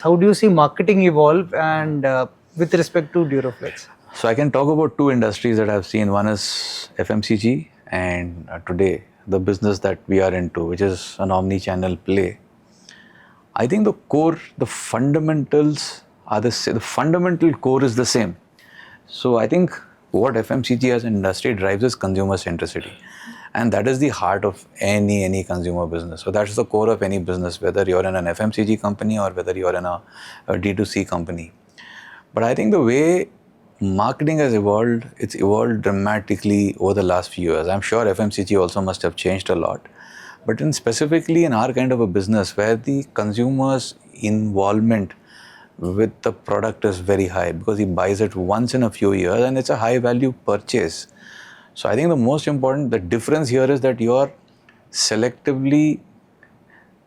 How do you see marketing evolve and with respect to Duroflex? So I can talk about two industries that I've seen. One is FMCG, and today the business that we are into, which is an omni-channel play. I think the fundamentals are the fundamental core is the same. So I think what FMCG as an industry drives is consumer centricity, and that is the heart of any consumer business. So that's the core of any business, whether you're in an FMCG company or whether you're in a D2C company. But I think the way marketing has evolved, it's evolved dramatically over the last few years. I'm sure FMCG also must have changed a lot. But specifically in our kind of a business where the consumer's involvement with the product is very high because he buys it once in a few years and it's a high value purchase. So I think the difference here is that you're selectively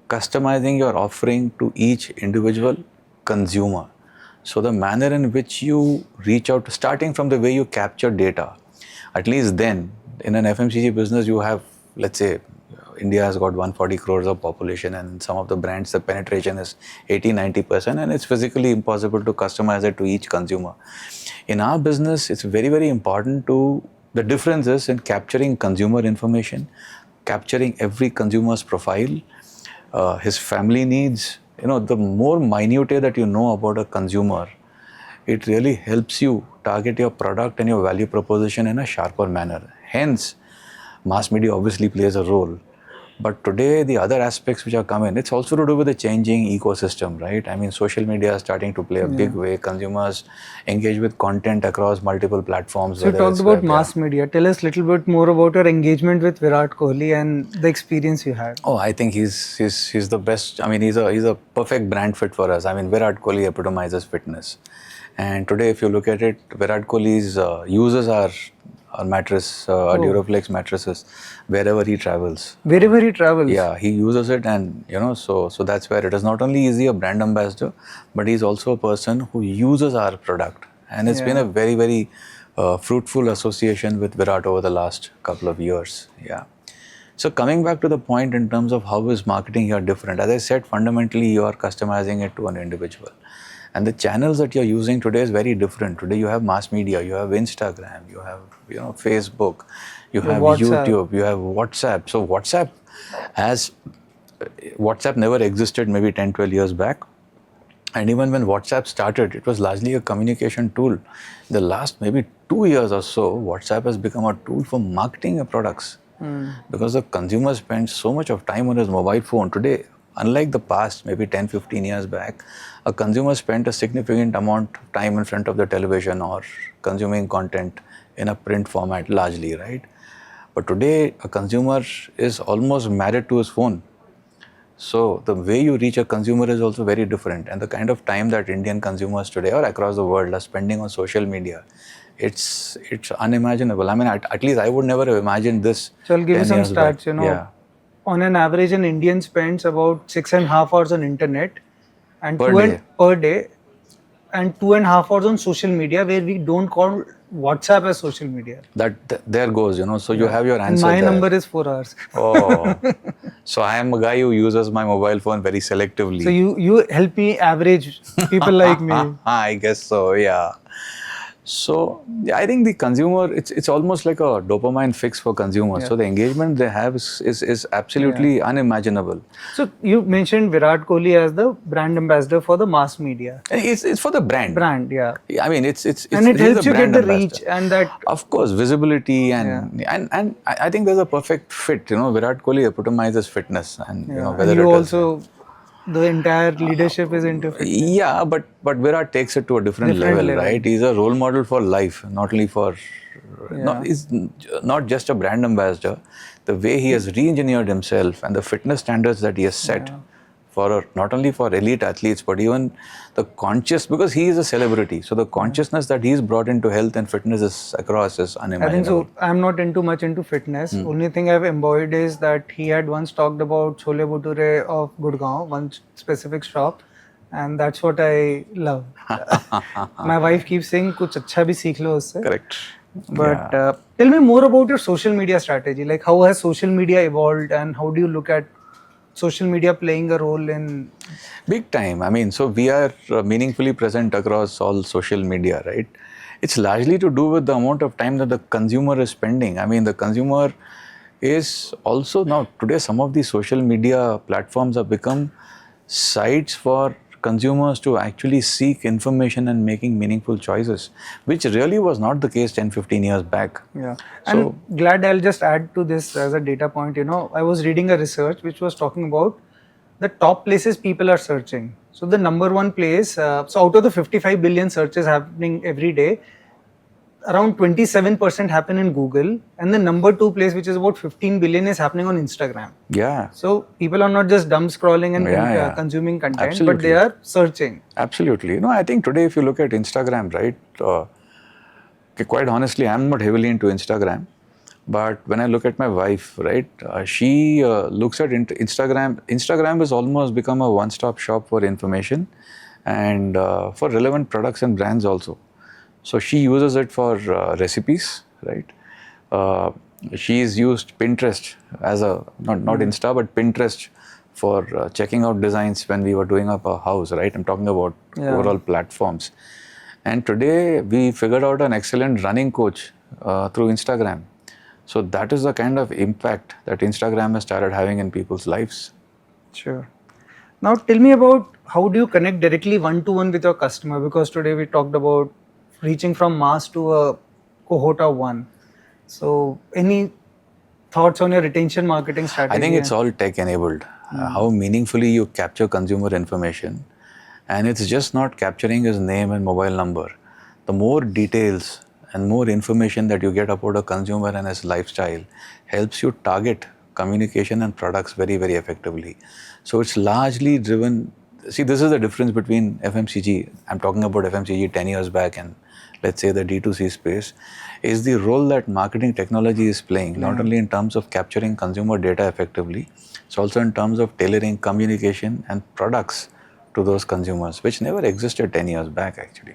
customizing your offering to each individual consumer. So the manner in which you reach out, starting from the way you capture data, at least then in an FMCG business you have, let's say, India has got 140 crores of population, and some of the brands, the penetration is 80-90%, and it's physically impossible to customize it to each consumer. In our business, it's very important the difference is in capturing consumer information, capturing every consumer's profile, his family needs. The more minutiae that you know about a consumer, it really helps you target your product and your value proposition in a sharper manner. Hence, mass media obviously plays a role. But today, the other aspects which are coming, it's also to do with the changing ecosystem, right? I mean, social media is starting to play a big way. Consumers engage with content across multiple platforms. So you talked about mass media. Tell us a little bit more about your engagement with Virat Kohli and the experience you had. Oh, I think he's the best. I mean, he's a perfect brand fit for us. I mean, Virat Kohli epitomizes fitness. And today, if you look at it, Virat Kohli's uses our mattress, Duroflex mattresses, wherever he travels. Wherever he travels? Yeah, he uses it, and so that's where it is. Not only is he a brand ambassador, but he's also a person who uses our product. And it's been a very fruitful association with Virat over the last couple of years. Yeah. So coming back to the point in terms of how is marketing here different, as I said, fundamentally you are customizing it to an individual. And the channels that you're using today is very different. Today you have mass media, you have Instagram, you have Facebook, you have WhatsApp. YouTube, you have WhatsApp. So WhatsApp never existed maybe 10-12 years back. And even when WhatsApp started, it was largely a communication tool. The last maybe 2 years or so, WhatsApp has become a tool for marketing your products. Because the consumer spends so much of time on his mobile phone today. Unlike the past, maybe 10-15 years back, a consumer spent a significant amount of time in front of the television or consuming content in a print format largely, right? But today, a consumer is almost married to his phone. So the way you reach a consumer is also very different. And the kind of time that Indian consumers today or across the world are spending on social media, it's unimaginable. I mean, at least I would never have imagined this. So I'll give you some stats, Yeah. On an average, an Indian spends about 6.5 hours on internet and per day, and 2.5 hours on social media, where we don't call WhatsApp as social media. There goes, so you have your answer. My number is 4 hours. Oh, so I am a guy who uses my mobile phone very selectively. So you help me average people like me. I guess so, yeah. So I think the consumer, it's almost like a dopamine fix for consumers. So the engagement they have is absolutely unimaginable. So you mentioned Virat Kohli as the brand ambassador for the mass media. It's for the brand. Yeah. I mean, it's and it helps you get the reach and that. Of course, visibility and I think there's a perfect fit. Virat Kohli epitomizes fitness, and whether and you it also. The entire leadership is into fitness. Yeah, but Virat takes it to a different level, right? He's a role model for life, not only for... he's not just a brand ambassador. The way he has re-engineered himself and the fitness standards that he has set for not only for elite athletes, but even the because he is a celebrity. So the consciousness that he's brought into health and fitness is unimaginable. I think so. I'm not much into fitness. Only thing I've embodied is that he had once talked about Chole Bhature of Gurgaon, one specific shop, and that's what I love. My wife keeps saying, "Kuch अच्छा भी सीख लो उससे." Correct. But tell me more about your social media strategy. Like, how has social media evolved, and how do you look at social media playing a role in? Big time. I mean, so we are meaningfully present across all social media, right? It's largely to do with the amount of time that the consumer is spending. I mean, the consumer is also now today some of these social media platforms have become sites for consumers to actually seek information and making meaningful choices, which really was not the case 10-15 years back. Yeah. So, And glad I'll just add to this as a data point. I was reading a research which was talking about the top places people are searching. So the number one place, so out of the 55 billion searches happening every day, around 27% happen in Google, and the number two place, which is about 15 billion, is happening on Instagram. yeah. So people are not just dumb scrolling and Yeah. consuming content, Absolutely. but they are searching. Absolutely. I think today if you look at Instagram, right, quite honestly, I'm not heavily into Instagram. But when I look at my wife, right, she looks at Instagram. Instagram has almost become a one-stop shop for information and for relevant products and brands also. So she uses it for recipes, right? She's used Pinterest as a, not Insta, but Pinterest for checking out designs when we were doing up a house, right? I'm talking about overall platforms. And today we figured out an excellent running coach through Instagram. So that is the kind of impact that Instagram has started having in people's lives. Sure. Now tell me about how do you connect directly one-to-one with your customer, because today we talked about reaching from mass to a cohort of one. So any thoughts on your retention marketing strategy? I think it's all tech enabled. How meaningfully you capture consumer information. And it's just not capturing his name and mobile number. The more details and more information that you get about a consumer and his lifestyle helps you target communication and products very, very effectively. So it's largely driven. See, this is the difference between FMCG. I'm talking about FMCG 10 years back and let's say the D2C space, is the role that marketing technology is playing, not only in terms of capturing consumer data effectively, it's also in terms of tailoring communication and products to those consumers, which never existed 10 years back actually.